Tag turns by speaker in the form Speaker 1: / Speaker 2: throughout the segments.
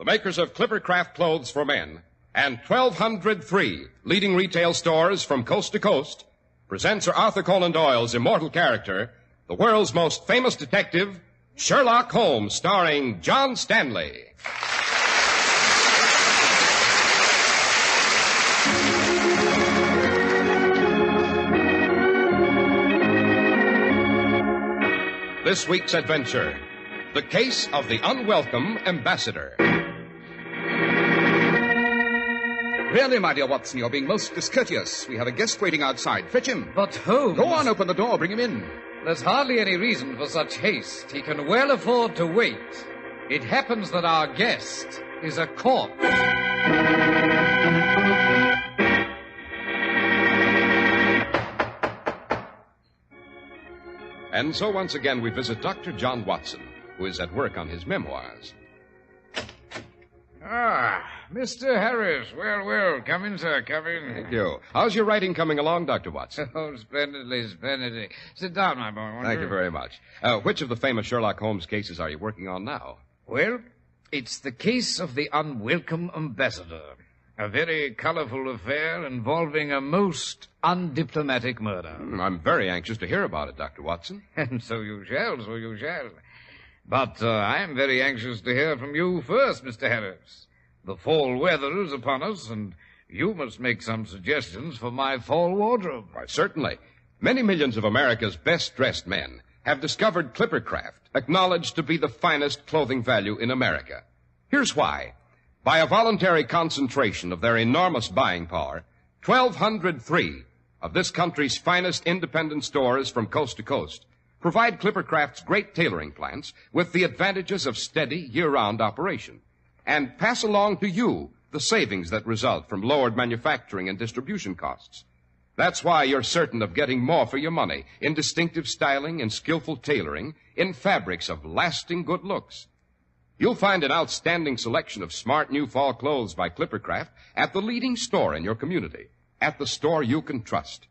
Speaker 1: the makers of Clippercraft clothes for men, and 1,203 leading retail stores from coast to coast, present Sir Arthur Conan Doyle's immortal character, the world's most famous detective, Sherlock Holmes, starring John Stanley. This week's adventure, the case of the Unwelcome Ambassador.
Speaker 2: Really, my dear Watson, you're being most discourteous. We have a guest waiting outside. Fetch him.
Speaker 3: But Holmes...
Speaker 2: Go on, open the door. Bring him in.
Speaker 3: There's hardly any reason for such haste. He can well afford to wait. It happens that our guest is a corpse.
Speaker 1: And so once again we visit Dr. John Watson, who is at work on his memoirs.
Speaker 4: Ah, Mr. Harris. Well, come in, sir, come in.
Speaker 1: Thank you. How's your writing coming along, Dr. Watson?
Speaker 4: Oh, splendidly. Sit down, my boy.
Speaker 1: Thank you very much. Which of the famous Sherlock Holmes cases are you working on now?
Speaker 4: Well, it's the case of the Unwelcome Ambassador. A very colorful affair involving a most undiplomatic murder.
Speaker 1: I'm very anxious to hear about it, Dr. Watson.
Speaker 4: And so you shall. But I am very anxious to hear from you first, Mr. Harris. The fall weather is upon us, and you must make some suggestions for my fall wardrobe.
Speaker 1: Why, certainly. Many millions of America's best-dressed men have discovered Clippercraft, acknowledged to be the finest clothing value in America. Here's why. By a voluntary concentration of their enormous buying power, 1,203 of this country's finest independent stores from coast to coast provide Clippercraft's great tailoring plants with the advantages of steady, year-round operation, and pass along to you the savings that result from lowered manufacturing and distribution costs. That's why you're certain of getting more for your money in distinctive styling and skillful tailoring in fabrics of lasting good looks. You'll find an outstanding selection of smart new fall clothes by Clippercraft at the leading store in your community, at the store you can trust.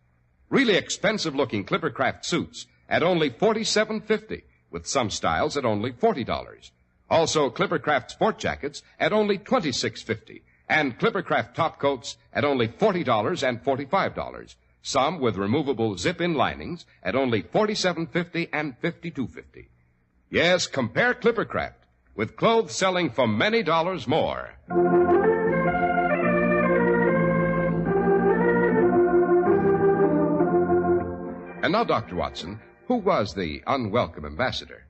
Speaker 1: Really expensive-looking Clippercraft suits at only $47.50, with some styles at only $40. Also, Clippercraft sport jackets at only $26.50, and Clippercraft top coats at only $40 and $45. Some with removable zip-in linings at only $47.50 and $52.50. Yes, compare Clippercraft with clothes selling for many dollars more. And now, Dr. Watson, who was the Unwelcome Ambassador?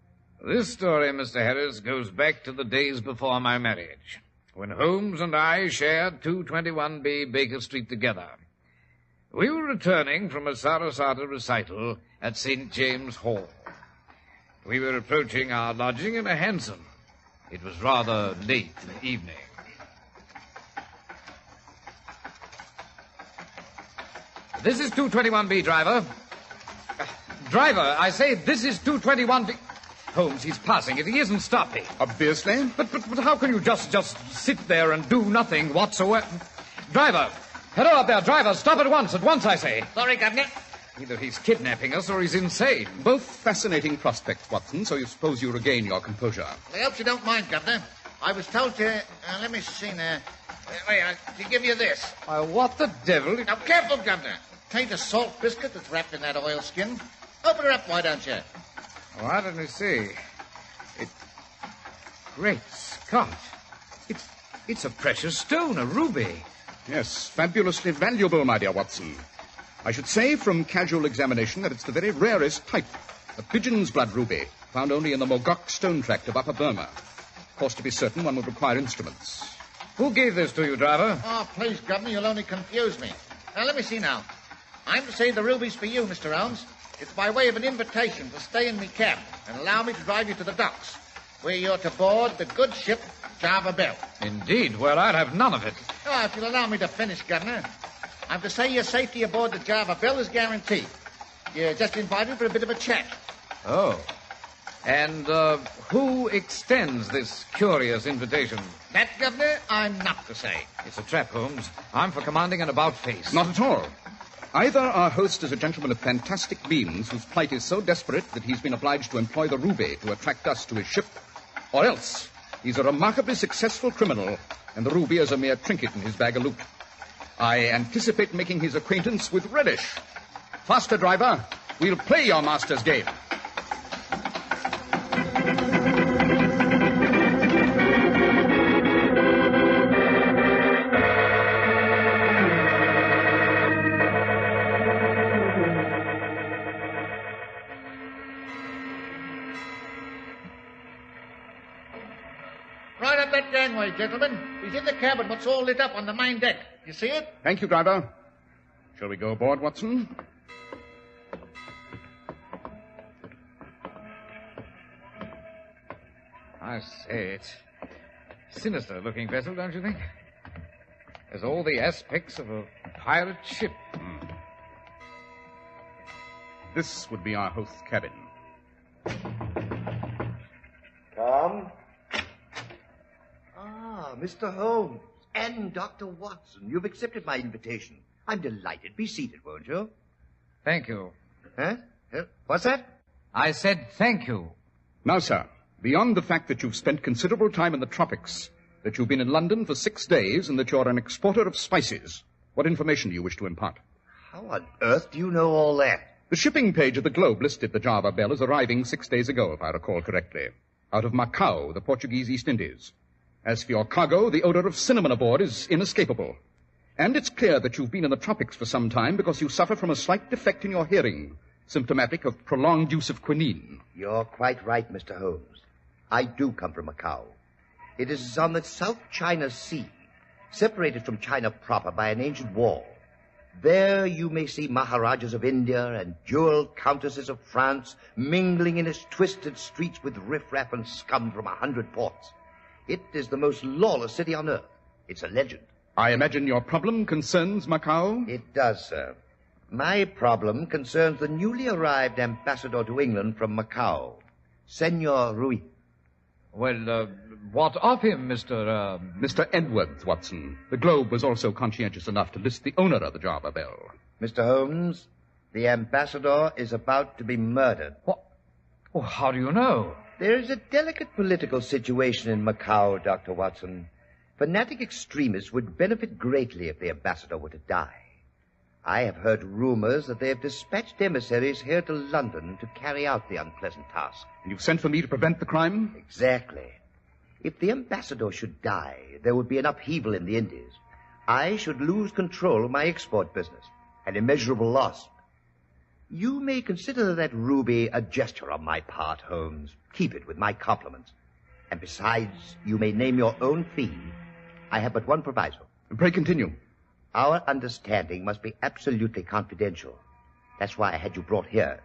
Speaker 4: This story, Mr. Harris, goes back to the days before my marriage, when Holmes and I shared 221B Baker Street together. We were returning from a Sarasota recital at St. James Hall. We were approaching our lodging in a hansom. It was rather late in the evening. This is 221B, driver. Driver, I say, this is 221B. Holmes, he's passing it. He isn't stopping.
Speaker 2: Obviously.
Speaker 4: But how can you just sit there and do nothing whatsoever? Driver! Hello up there, driver. Stop at once, I say.
Speaker 5: Sorry, Governor.
Speaker 4: Either he's kidnapping us or he's insane.
Speaker 2: Both fascinating prospects, Watson, so you suppose you regain your composure.
Speaker 5: I hope you don't mind, Governor. I was told to... let me see now. To give you this.
Speaker 4: What the devil?
Speaker 5: Now, careful, Governor. Tain't a salt biscuit that's wrapped in that oilskin. Open her up, why don't you?
Speaker 4: Why don't we see? Great Scott. It's a precious stone, a ruby.
Speaker 2: Yes, fabulously valuable, my dear Watson. I should say from casual examination that it's the very rarest type. A pigeon's blood ruby, found only in the Mogok stone tract of Upper Burma. Of course, to be certain, one would require instruments.
Speaker 4: Who gave this to you, driver?
Speaker 5: Oh, please, Governor, you'll only confuse me. Now, let me see now. I'm to say the ruby's for you, Mr. Holmes. It's by way of an invitation to stay in me cab and allow me to drive you to the docks, where you're to board the good ship Java Belle.
Speaker 4: Indeed? Well, I'd have none of it.
Speaker 5: Oh, if you'll allow me to finish, Governor. I'm to say your safety aboard the Java Belle is guaranteed. You're just invited for a bit of a chat.
Speaker 4: Oh. And who extends this curious invitation?
Speaker 5: That, Governor, I'm not to say.
Speaker 4: It's a trap, Holmes. I'm for commanding an about-face.
Speaker 2: Not at all. Either our host is a gentleman of fantastic means whose plight is so desperate that he's been obliged to employ the ruby to attract us to his ship, or else He's a remarkably successful criminal, and the ruby is a mere trinket in his bag of loot. I anticipate making his acquaintance with relish. Faster, driver. We'll play your master's game.
Speaker 5: Right up that gangway, gentlemen. He's in the cabin, what's all lit up on the main deck. You see it?
Speaker 2: Thank you, driver. Shall we go aboard, Watson?
Speaker 4: I say, it's a sinister-looking vessel, don't you think? There's all the aspects of a pirate ship.
Speaker 2: This would be our host's cabin.
Speaker 6: Come. Ah, Mr. Holmes and Dr. Watson. You've accepted my invitation. I'm delighted. Be seated, won't you?
Speaker 4: Thank you.
Speaker 6: Huh? What's that?
Speaker 3: I said thank you.
Speaker 2: Now, sir, beyond the fact that you've spent considerable time in the tropics, that you've been in London for 6 days, and that you're an exporter of spices, what information do you wish to impart?
Speaker 6: How on earth do you know all that?
Speaker 2: The shipping page of the Globe listed the Java Belle as arriving 6 days ago, if I recall correctly, out of Macau, the Portuguese East Indies. As for your cargo, the odor of cinnamon aboard is inescapable. And it's clear that you've been in the tropics for some time because you suffer from a slight defect in your hearing, symptomatic of prolonged use of quinine.
Speaker 6: You're quite right, Mr. Holmes. I do come from Macau. It is on the South China Sea, separated from China proper by an ancient wall. There you may see Maharajas of India and jeweled countesses of France mingling in its twisted streets with riffraff and scum from 100 ports. It is the most lawless city on earth. It's a legend.
Speaker 2: I imagine your problem concerns Macau?
Speaker 6: It does, sir. My problem concerns the newly arrived ambassador to England from Macau, Senor Rui.
Speaker 3: Well, what of him, Mr.
Speaker 2: Mr. Edwards, Watson. The Globe was also conscientious enough to list the owner of the Java Belle.
Speaker 6: Mr. Holmes, the ambassador is about to be murdered.
Speaker 3: What? Oh, how do you know?
Speaker 6: There is a delicate political situation in Macau, Dr. Watson. Fanatic extremists would benefit greatly if the ambassador were to die. I have heard rumors that they have dispatched emissaries here to London to carry out the unpleasant task.
Speaker 2: And you've sent for me to prevent the crime?
Speaker 6: Exactly. If the ambassador should die, there would be an upheaval in the Indies. I should lose control of my export business, an immeasurable loss. You may consider that ruby a gesture on my part, Holmes. Keep it with my compliments. And besides, you may name your own fee. I have but one proviso.
Speaker 2: Pray continue.
Speaker 6: Our understanding must be absolutely confidential. That's why I had you brought here.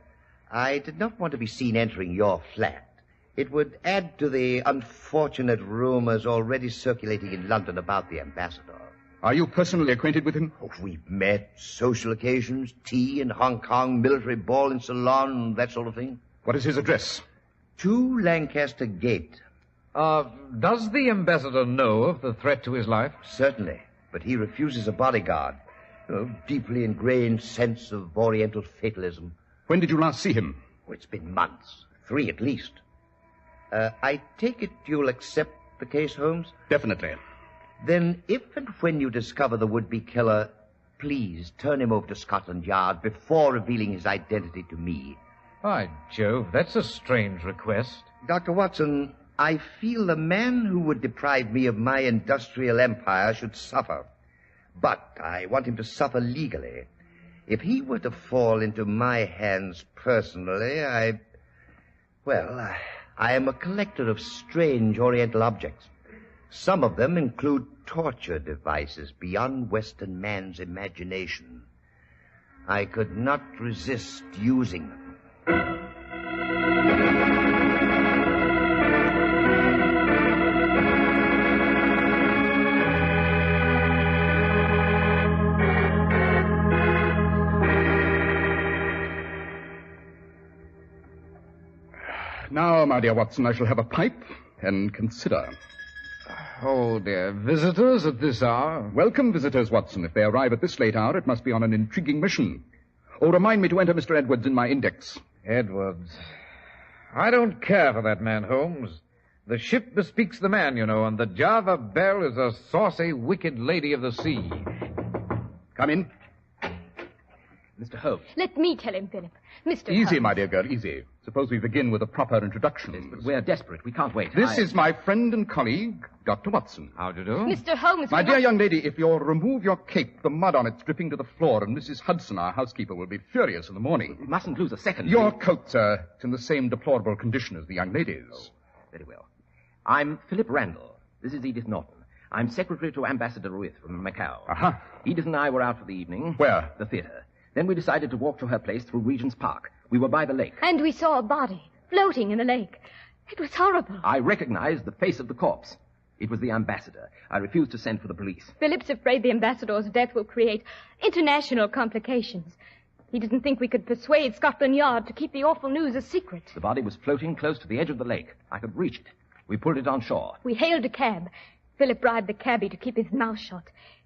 Speaker 6: I did not want to be seen entering your flat. It would add to the unfortunate rumors already circulating in London about the ambassador.
Speaker 2: Are you personally acquainted with him?
Speaker 6: Oh, we've met, social occasions, tea in Hong Kong, military ball in Ceylon, that sort of thing.
Speaker 2: What is his address?
Speaker 6: 2 Lancaster Gate.
Speaker 3: Does the ambassador know of the threat to his life?
Speaker 6: Certainly, but he refuses a bodyguard. Deeply ingrained sense of Oriental fatalism.
Speaker 2: When did you last see him?
Speaker 6: Oh, it's been months. 3 at least. I take it you'll accept the case, Holmes?
Speaker 2: Definitely.
Speaker 6: Then, if and when you discover the would-be killer, please turn him over to Scotland Yard before revealing his identity to me.
Speaker 3: By Jove, that's a strange request.
Speaker 6: Dr. Watson, I feel the man who would deprive me of my industrial empire should suffer. But I want him to suffer legally. If he were to fall into my hands personally, I am a collector of strange Oriental objects. Some of them include torture devices beyond Western man's imagination. I could not resist using them.
Speaker 2: Now, my dear Watson, I shall have a pipe and consider.
Speaker 3: Oh, dear. Visitors at this hour?
Speaker 2: Welcome visitors, Watson. If they arrive at this late hour, it must be on an intriguing mission. Oh, remind me to enter Mr. Edwards in my index.
Speaker 4: Edwards. I don't care for that man, Holmes. The ship bespeaks the man, you know, and the Java Belle is a saucy, wicked lady of the sea.
Speaker 2: Come in.
Speaker 7: Mr. Holmes.
Speaker 8: Let me tell him, Philip. Mr.
Speaker 2: Easy,
Speaker 8: Holmes.
Speaker 2: my dear girl, easy. Suppose we begin with a proper introduction.
Speaker 7: Yes, but we're desperate. We can't wait.
Speaker 2: This is my friend and colleague, Dr. Watson.
Speaker 4: How do you do?
Speaker 8: Mr. Holmes,
Speaker 2: My
Speaker 8: we
Speaker 2: dear
Speaker 8: must-
Speaker 2: young lady, if you'll remove your cape, the mud on it's dripping to the floor, and Mrs. Hudson, our housekeeper, will be furious in the morning.
Speaker 7: We mustn't lose a second.
Speaker 2: Your coat, sir, it's in the same deplorable condition as the young lady's.
Speaker 7: Very well. I'm Philip Randall. This is Edith Norton. I'm secretary to Ambassador Ruiz from Macau.
Speaker 2: Aha.
Speaker 7: Edith and I were out for the evening.
Speaker 2: Where?
Speaker 7: The theater. Then we decided to walk to her place through Regent's Park. We were by the lake.
Speaker 8: And we saw a body floating in the lake. It was horrible.
Speaker 7: I recognized the face of the corpse. It was the ambassador. I refused to send for the police.
Speaker 8: Philip's afraid the ambassador's death will create international complications. He didn't think we could persuade Scotland Yard to keep the awful news a secret.
Speaker 7: The body was floating close to the edge of the lake. I could reach it. We pulled it on shore.
Speaker 8: We hailed a cab. Philip bribed the cabbie to keep his mouth shut.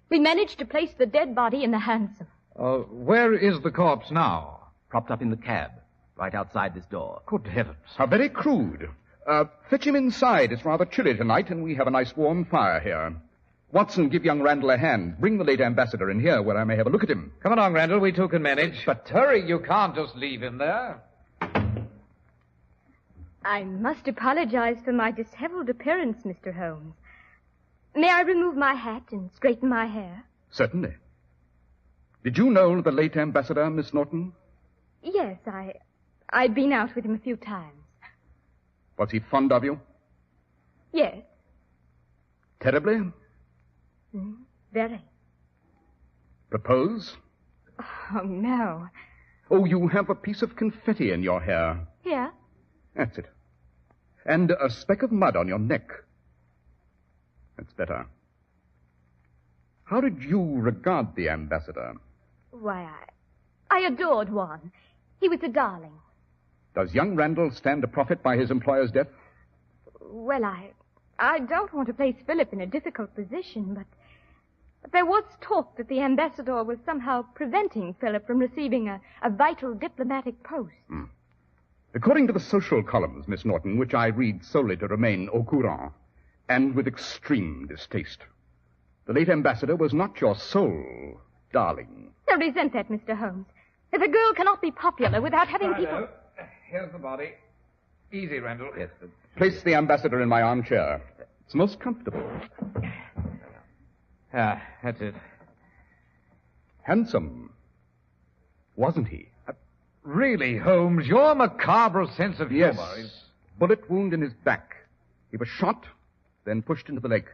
Speaker 8: We managed to place the dead body in the hansom.
Speaker 4: Where is the corpse now?
Speaker 7: Propped up in the cab, right outside this door.
Speaker 4: Good heavens.
Speaker 2: How very crude. Fetch him inside. It's rather chilly tonight, and we have a nice warm fire here. Watson, give young Randall a hand. Bring the late ambassador in here where I may have a look at him.
Speaker 4: Come along, Randall. We two can manage. But hurry, you can't just leave him there.
Speaker 8: I must apologize for my disheveled appearance, Mr. Holmes. May I remove my hat and straighten my hair?
Speaker 2: Certainly. Did you know the late ambassador, Miss Norton?
Speaker 8: Yes, I'd been out with him a few times.
Speaker 2: Was he fond of you?
Speaker 8: Yes,
Speaker 2: Terribly?
Speaker 8: very.
Speaker 2: Propose?
Speaker 8: Oh, no.
Speaker 2: Oh, you have a piece of confetti in your hair.
Speaker 8: Here?
Speaker 2: That's it. And a speck of mud on your neck. That's better. How did you regard the ambassador?
Speaker 8: Why, I adored one. He was a darling.
Speaker 2: Does young Randall stand to profit by his employer's death?
Speaker 8: Well, I don't want to place Philip in a difficult position, but there was talk that the ambassador was somehow preventing Philip from receiving a vital diplomatic post.
Speaker 2: According to the social columns, Miss Norton, which I read solely to remain au courant, and with extreme distaste, the late ambassador was not your sole darling.
Speaker 8: I resent that, Mr. Holmes. If a girl cannot be popular without having people...
Speaker 4: Here's the body. Easy, Randall.
Speaker 7: Yes,
Speaker 2: Place the ambassador in my armchair. It's most comfortable.
Speaker 4: That's it.
Speaker 2: Handsome. Wasn't he?
Speaker 4: Really, Holmes, your macabre sense of
Speaker 2: Yes.
Speaker 4: humor is...
Speaker 2: Bullet wound in his back. He was shot, then pushed into the lake.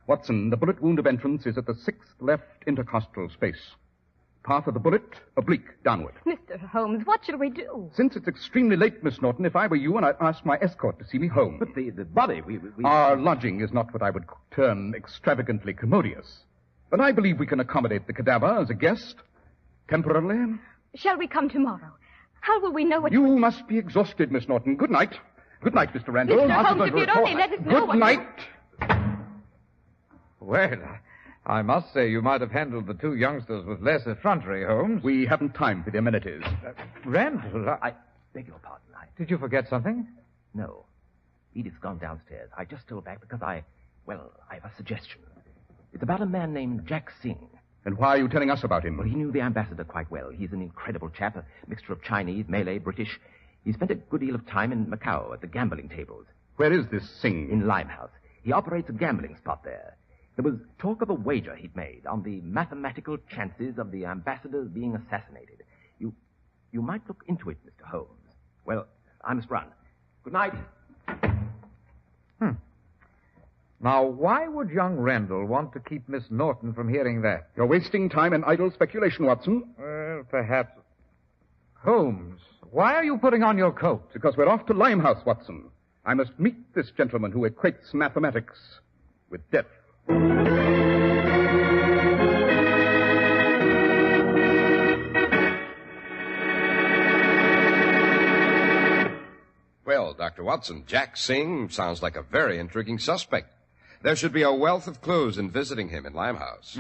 Speaker 2: Watson, the bullet wound of entrance is at the 6th left intercostal space. Path of the bullet, oblique, downward.
Speaker 8: Mr. Holmes, what shall we do?
Speaker 2: Since it's extremely late, Miss Norton, if I were you, and I'd ask my escort to see me home.
Speaker 7: But the body, we...
Speaker 2: Our lodging is not what I would term extravagantly commodious. But I believe we can accommodate the cadaver as a guest, temporarily.
Speaker 8: Shall we come tomorrow? How will we know what...
Speaker 2: You must be exhausted, Miss Norton. Good night. Good night, Mr. Randall.
Speaker 8: Mr. Holmes, if you'd only let us know
Speaker 2: Good
Speaker 8: what...
Speaker 2: night.
Speaker 4: Well, I must say you might have handled the two youngsters with less effrontery, Holmes.
Speaker 2: We haven't time for the amenities.
Speaker 4: Randall,
Speaker 7: I beg your pardon.
Speaker 4: Did you forget something?
Speaker 7: No. Edith's gone downstairs. I just stole back because I have a suggestion. It's about a man named Jack Singh.
Speaker 2: And why are you telling us about him?
Speaker 7: Well, he knew the ambassador quite well. He's an incredible chap, a mixture of Chinese, Malay, British. He spent a good deal of time in Macau at the gambling tables.
Speaker 2: Where is this Singh?
Speaker 7: In Limehouse. He operates a gambling spot there. There was talk of a wager he'd made on the mathematical chances of the ambassador's being assassinated. You might look into it, Mr. Holmes. Well, I must run. Good night.
Speaker 4: Now, why would young Randall want to keep Miss Norton from hearing that?
Speaker 2: You're wasting time in idle speculation, Watson.
Speaker 4: Well, perhaps. Holmes, why are you putting on your coat?
Speaker 2: Because we're off to Limehouse, Watson. I must meet this gentleman who equates mathematics with death.
Speaker 1: Well, Dr. Watson, Jack Singh sounds like a very intriguing suspect. There should be a wealth of clues in visiting him in Limehouse.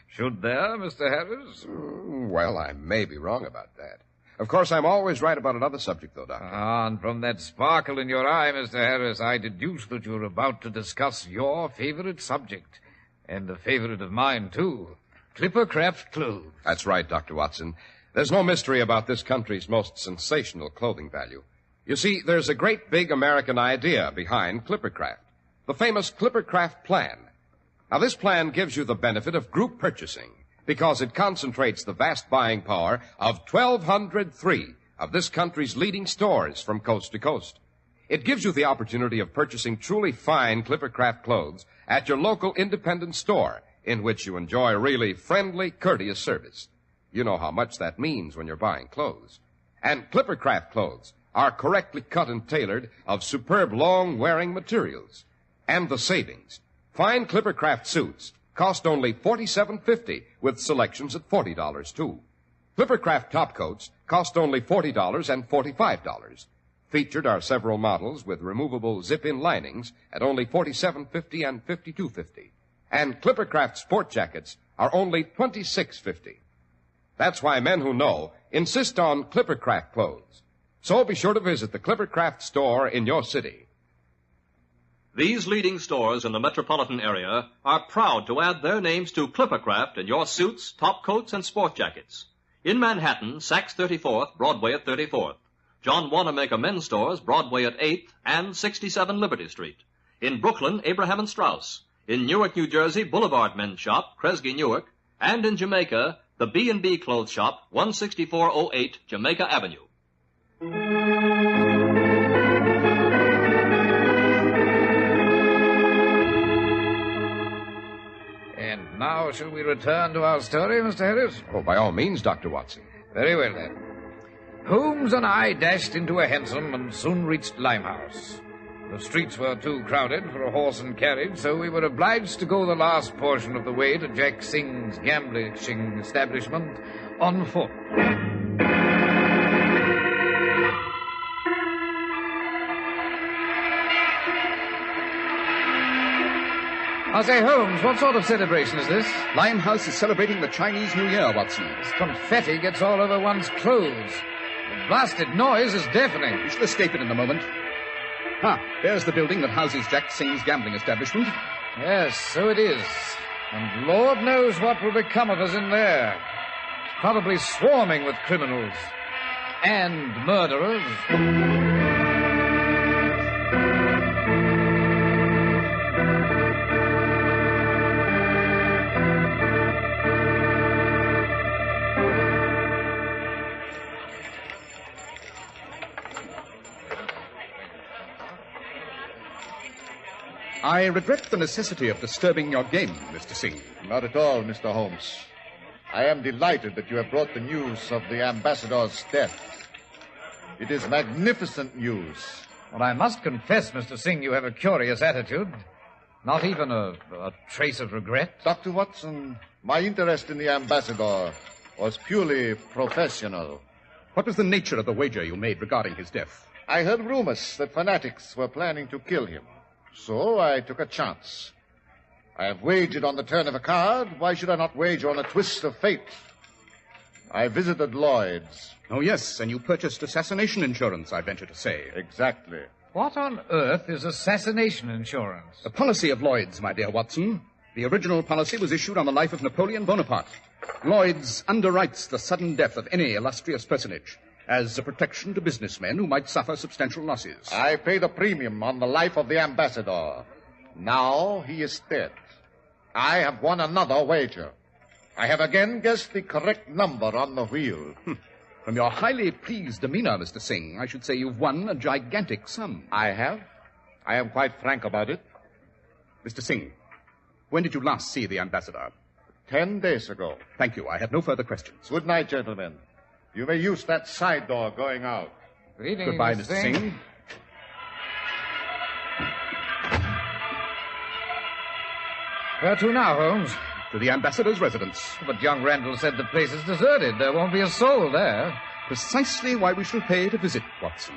Speaker 4: Should there, Mr. Harris?
Speaker 1: Well, I may be wrong about that. Of course, I'm always right about another subject, though, Doctor.
Speaker 4: And from that sparkle in your eye, Mr. Harris, I deduce that you're about to discuss your favorite subject. And a favorite of mine, too. Clippercraft clothes.
Speaker 1: That's right, Dr. Watson. There's no mystery about this country's most sensational clothing value. You see, there's a great big American idea behind Clippercraft. The famous Clippercraft Plan. Now, this plan gives you the benefit of group purchasing because it concentrates the vast buying power of 1,203 of this country's leading stores from coast to coast. It gives you the opportunity of purchasing truly fine Clippercraft clothes at your local independent store in which you enjoy really friendly, courteous service. You know how much that means when you're buying clothes. And Clippercraft clothes are correctly cut and tailored of superb long-wearing materials. And the savings. Fine Clippercraft suits cost only $47.50 with selections at $40, too. Clippercraft topcoats cost only $40 and $45. Featured are several models with removable zip-in linings at only $47.50 and $52.50. And Clippercraft sport jackets are only $26.50. That's why men who know insist on Clippercraft clothes. So be sure to visit the Clippercraft store in your city.
Speaker 9: These leading stores in the metropolitan area are proud to add their names to Clippercraft in your suits, topcoats, and sport jackets. In Manhattan, Saks 34th, Broadway at 34th. John Wanamaker Men's Stores, Broadway at 8th and 67 Liberty Street. In Brooklyn, Abraham and Strauss. In Newark, New Jersey, Boulevard Men's Shop, Kresge, Newark. And in Jamaica, the B&B Clothes Shop, 16408 Jamaica Avenue.
Speaker 4: And now shall we return to our story, Mr. Harris?
Speaker 1: Oh, by all means, Dr. Watson.
Speaker 4: Very well, then. Holmes and I dashed into a hansom and soon reached Limehouse. The streets were too crowded for a horse and carriage, so we were obliged to go the last portion of the way to Jack Singh's gambling establishment on foot. I say, Holmes, what sort of celebration is this?
Speaker 2: Limehouse is celebrating the Chinese New Year, Watson.
Speaker 4: This confetti gets all over one's clothes. The blasted noise is deafening.
Speaker 2: We shall escape it in a moment. There's the building that houses Jack Singh's gambling establishment.
Speaker 4: Yes, so it is. And Lord knows what will become of us in there. It's probably swarming with criminals. And murderers.
Speaker 2: I regret the necessity of disturbing your game, Mr. Singh.
Speaker 5: Not at all, Mr. Holmes. I am delighted that you have brought the news of the ambassador's death. It is magnificent news.
Speaker 4: Well, I must confess, Mr. Singh, you have a curious attitude. Not even a trace of regret.
Speaker 5: Dr. Watson, my interest in the ambassador was purely professional.
Speaker 2: What was the nature of the wager you made regarding his death?
Speaker 5: I heard rumors that fanatics were planning to kill him. So I took a chance. I have wagered on the turn of a card. Why should I not wager on a twist of fate? I visited Lloyd's.
Speaker 2: Oh, yes, and you purchased assassination insurance, I venture to say.
Speaker 5: Exactly.
Speaker 4: What on earth is assassination insurance?
Speaker 2: The policy of Lloyd's, my dear Watson. The original policy was issued on the life of Napoleon Bonaparte. Lloyd's underwrites the sudden death of any illustrious personage as a protection to businessmen who might suffer substantial losses.
Speaker 5: I paid a premium on the life of the ambassador. Now he is dead. I have won another wager. I have again guessed the correct number on the wheel.
Speaker 2: From your highly pleased demeanor, Mr. Singh, I should say you've won a gigantic sum.
Speaker 5: I have. I am quite frank about it.
Speaker 2: Mr. Singh, when did you last see the ambassador?
Speaker 5: 10 days ago.
Speaker 2: Thank you. I have no further questions.
Speaker 5: Good night, gentlemen. You may use that side door going out.
Speaker 4: Good evening,
Speaker 2: Goodbye, Mr. Singh.
Speaker 4: Where to now, Holmes?
Speaker 2: To the ambassador's residence.
Speaker 4: But young Randall said the place is deserted. There won't be a soul there.
Speaker 2: Precisely why we shall pay to visit, Watson.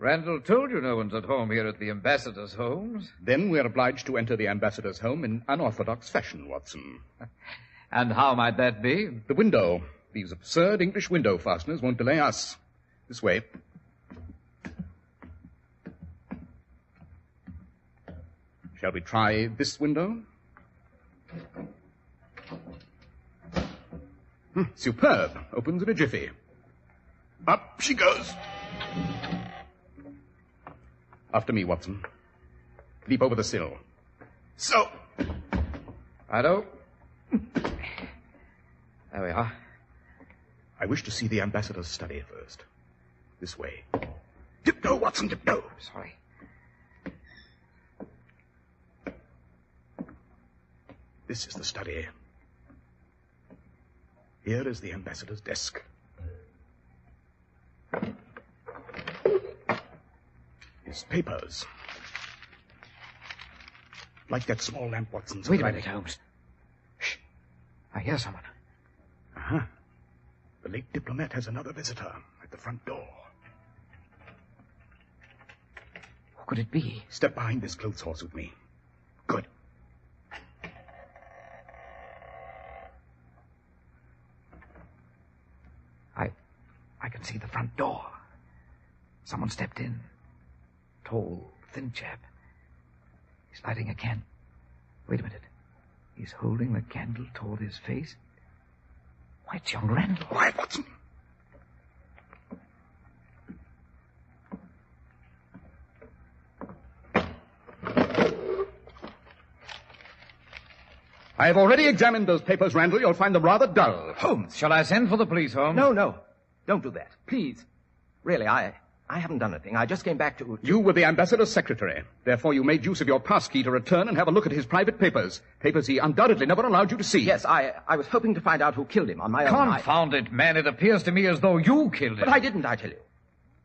Speaker 3: Randall told you no one's at home here at the ambassador's, Holmes.
Speaker 2: Then we're obliged to enter the ambassador's home in unorthodox fashion, Watson.
Speaker 3: And how might that be?
Speaker 2: The window. These absurd English window fasteners won't delay us. This way. Shall we try this window? Superb. Opens in a jiffy. Up she goes. After me, Watson. Leap over the sill. So.
Speaker 3: Righto. There we are.
Speaker 2: I wish to see the ambassador's study first. This way. Tiptoe, Watson, tiptoe.
Speaker 3: Sorry.
Speaker 2: This is the study. Here is the ambassador's desk. His papers. Like that small lamp, Watson.
Speaker 3: Wait a minute, Holmes. Shh. I hear someone.
Speaker 2: Uh-huh. The late diplomat has another visitor at the front door.
Speaker 3: Who could it be?
Speaker 2: Step behind this clothes horse with me. Good.
Speaker 3: I can see the front door. Someone stepped in. Tall, thin chap. He's lighting a candle. Wait a minute. He's holding the candle toward his face. Why, it's young Randall.
Speaker 2: Quiet, Watson. I have already examined those papers, Randall. You'll find them rather dull.
Speaker 3: Holmes, shall I send for the police, Holmes?
Speaker 7: No. Don't do that. Please. Really, I haven't done anything. I just came back to...
Speaker 2: You were the ambassador's secretary. Therefore, you made use of your pass key to return and have a look at his private papers. Papers he undoubtedly never allowed you to see.
Speaker 7: Yes, I was hoping to find out who killed him on my own.
Speaker 3: Confound it, man. It appears to me as though you killed him.
Speaker 7: But I didn't, I tell you.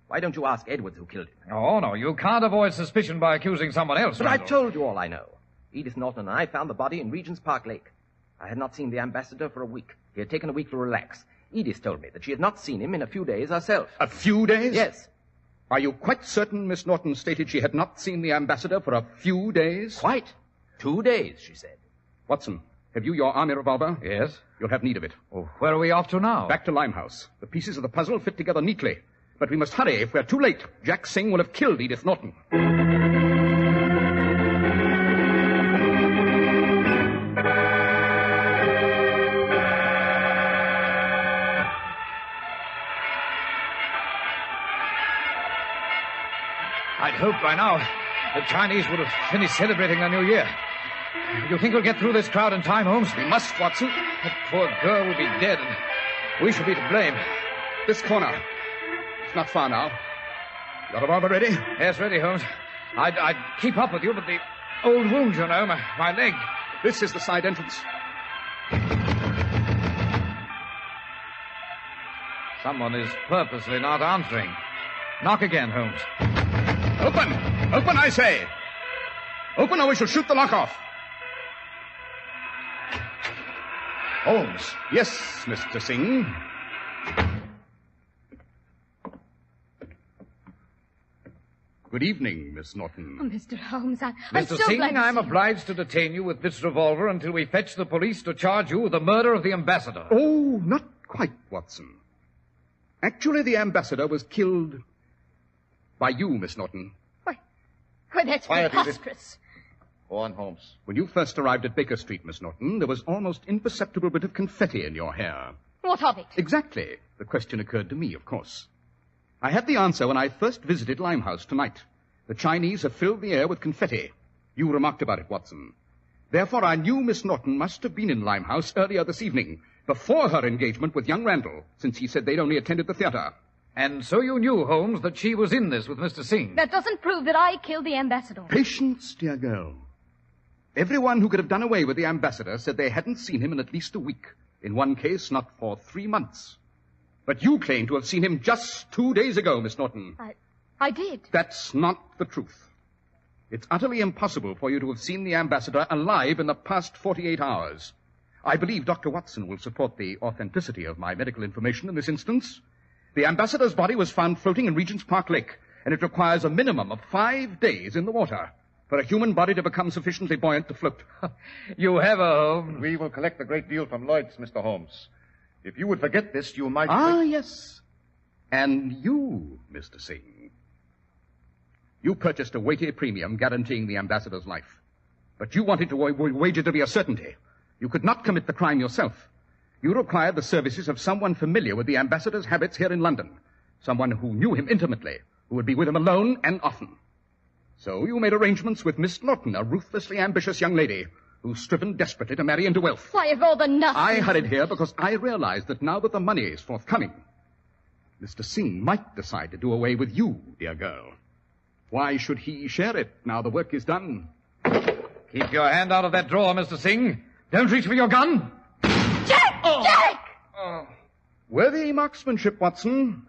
Speaker 7: Why don't you ask Edwards who killed him?
Speaker 3: Oh, no. You can't avoid suspicion by accusing someone else,
Speaker 7: But
Speaker 3: Randall.
Speaker 7: I've told you all I know. Edith Norton and I found the body in Regent's Park Lake. I had not seen the ambassador for a week. He had taken a week to relax. Edith told me that she had not seen him in a few days herself.
Speaker 2: A few days?
Speaker 7: Yes.
Speaker 2: Are you quite certain Miss Norton stated she had not seen the ambassador for a few days?
Speaker 7: Quite. 2 days, she said.
Speaker 2: Watson, have you your army revolver?
Speaker 3: Yes?
Speaker 2: You'll have need of it.
Speaker 3: Oh, where are we off to now?
Speaker 2: Back to Limehouse. The pieces of the puzzle fit together neatly. But we must hurry. If we're too late, Jack Singh will have killed Edith Norton.
Speaker 3: I'd hoped by now the Chinese would have finished celebrating their New Year. You think we'll get through this crowd in time, Holmes?
Speaker 2: We must, Watson.
Speaker 3: That poor girl will be dead, and we shall be to blame.
Speaker 2: This corner. It's not far now. Your revolver ready?
Speaker 3: Yes, ready, Holmes. I'd keep up with you, but the old wound, you know, my leg.
Speaker 2: This is the side entrance.
Speaker 3: Someone is purposely not answering. Knock again, Holmes.
Speaker 2: Open! Open, I say! Open or we shall shoot the lock off. Holmes. Yes, Mr. Singh. Good evening, Miss Norton.
Speaker 8: Oh, Mr. Holmes, I'm
Speaker 3: Mr.
Speaker 8: so
Speaker 3: Singh,
Speaker 8: glad to
Speaker 3: I'm
Speaker 8: see you.
Speaker 3: obliged to detain you with this revolver until we fetch the police to charge you with the murder of the ambassador.
Speaker 2: Oh, not quite, Watson. Actually, the ambassador was killed by you, Miss Norton.
Speaker 8: Why, that's
Speaker 5: Quiet, Edith.
Speaker 8: preposterous.
Speaker 5: Go on, Holmes.
Speaker 2: When you first arrived at Baker Street, Miss Norton, there was almost imperceptible bit of confetti in your hair.
Speaker 8: What of it?
Speaker 2: Exactly. The question occurred to me, of course. I had the answer when I first visited Limehouse tonight. The Chinese have filled the air with confetti. You remarked about it, Watson. Therefore, I knew Miss Norton must have been in Limehouse earlier this evening, before her engagement with young Randall, since he said they'd only attended the theater.
Speaker 3: And so you knew, Holmes, that she was in this with Mr. Singh.
Speaker 8: That doesn't prove that I killed the ambassador.
Speaker 2: Patience, dear girl. Everyone who could have done away with the ambassador said they hadn't seen him in at least a week. In one case, not for 3 months. But you claim to have seen him just 2 days ago, Miss Norton.
Speaker 8: I did.
Speaker 2: That's not the truth. It's utterly impossible for you to have seen the ambassador alive in the past 48 hours. I believe Dr. Watson will support the authenticity of my medical information in this instance. The ambassador's body was found floating in Regent's Park Lake, and it requires a minimum of 5 days in the water for a human body to become sufficiently buoyant to float.
Speaker 4: You have a home.
Speaker 5: We will collect a great deal from Lloyd's, Mr. Holmes. If you would forget this, you might...
Speaker 2: Ah, yes. And you, Mr. Singh. You purchased a weighty premium guaranteeing the ambassador's life. But you wanted to wager to be a certainty. You could not commit the crime yourself. You required the services of someone familiar with the ambassador's habits here in London. Someone who knew him intimately, who would be with him alone and often. So you made arrangements with Miss Norton, a ruthlessly ambitious young lady who's striven desperately to marry into wealth.
Speaker 8: Why, of all the nothing...
Speaker 2: I hurried here because I realized that now that the money is forthcoming, Mr. Singh might decide to do away with you, dear girl. Why should he share it now the work is done?
Speaker 4: Keep your hand out of that drawer, Mr. Singh. Don't reach for your gun.
Speaker 8: Jack! Oh. Jack!
Speaker 2: Oh. Worthy marksmanship, Watson.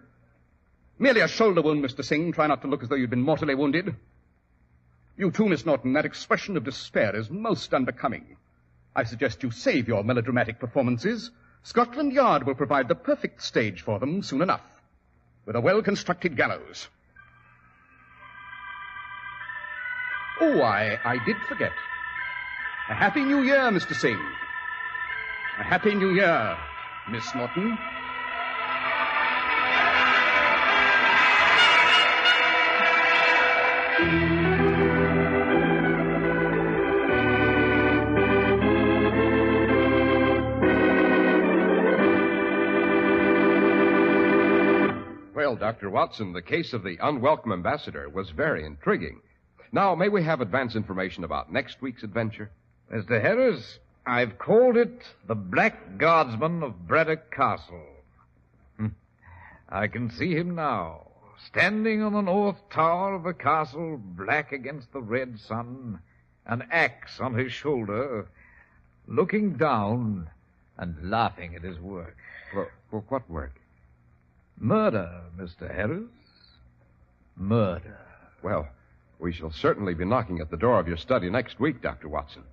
Speaker 2: Merely a shoulder wound, Mr. Singh. Try not to look as though you'd been mortally wounded. You too, Miss Norton. That expression of despair is most unbecoming. I suggest you save your melodramatic performances. Scotland Yard will provide the perfect stage for them soon enough, with a well-constructed gallows. Oh, I did forget. A Happy New Year, Mr. Singh. A Happy New Year, Miss Norton.
Speaker 1: Well, Dr. Watson, the case of the unwelcome ambassador was very intriguing. Now, may we have advance information about next week's adventure?
Speaker 4: Mr. Harris, I've called it the Black Guardsman of Braddock Castle. I can see him now, standing on the north tower of the castle, black against the red sun, an axe on his shoulder, looking down and laughing at his work.
Speaker 1: For what work?
Speaker 4: Murder, Mr. Harris. Murder.
Speaker 1: Well, we shall certainly be knocking at the door of your study next week, Dr. Watson,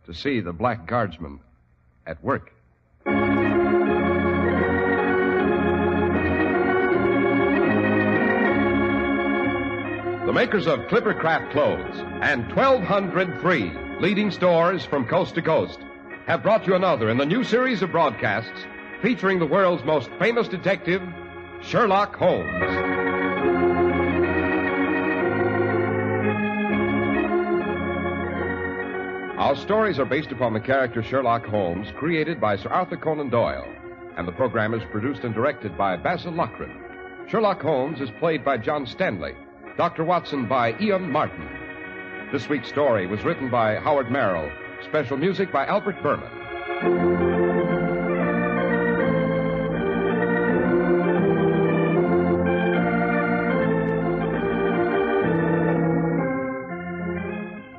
Speaker 1: to see the Black Guardsman at work. The makers of Clippercraft Clothes and 1,203 leading stores from coast to coast have brought you another in the new series of broadcasts featuring the world's most famous detective, Sherlock Holmes. Our stories are based upon the character Sherlock Holmes, created by Sir Arthur Conan Doyle, and the program is produced and directed by Basil Lochran. Sherlock Holmes is played by John Stanley, Dr. Watson by Ian Martin. This week's story was written by Howard Merrill, special music by Albert Berman.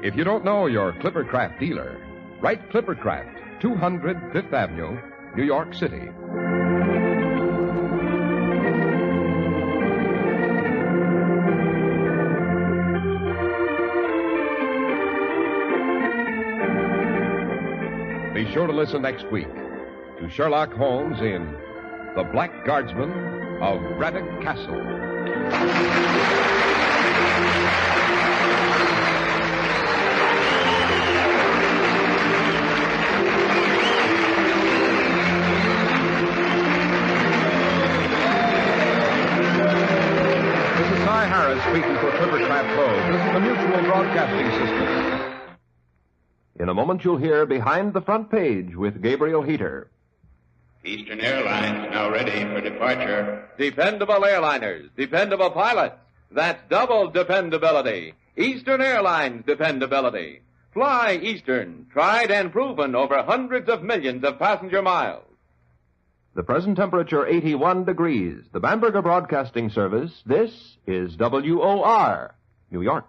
Speaker 1: If you don't know your Clippercraft dealer, write Clippercraft, 200 Fifth Avenue, New York City. Be sure to listen next week to Sherlock Holmes in The Black Guardsman of Braddock Castle. Harris speaking for Clippercraft Clothes. This is the Mutual Broadcasting System.
Speaker 9: In a moment, you'll hear Behind the Front Page with Gabriel Heater.
Speaker 10: Eastern Airlines now ready for departure.
Speaker 11: Dependable airliners, dependable pilots. That's double dependability. Eastern Airlines dependability. Fly Eastern, tried and proven over hundreds of millions of passenger miles.
Speaker 9: The present temperature 81 degrees. The Bamberger Broadcasting Service. This is WOR, New York.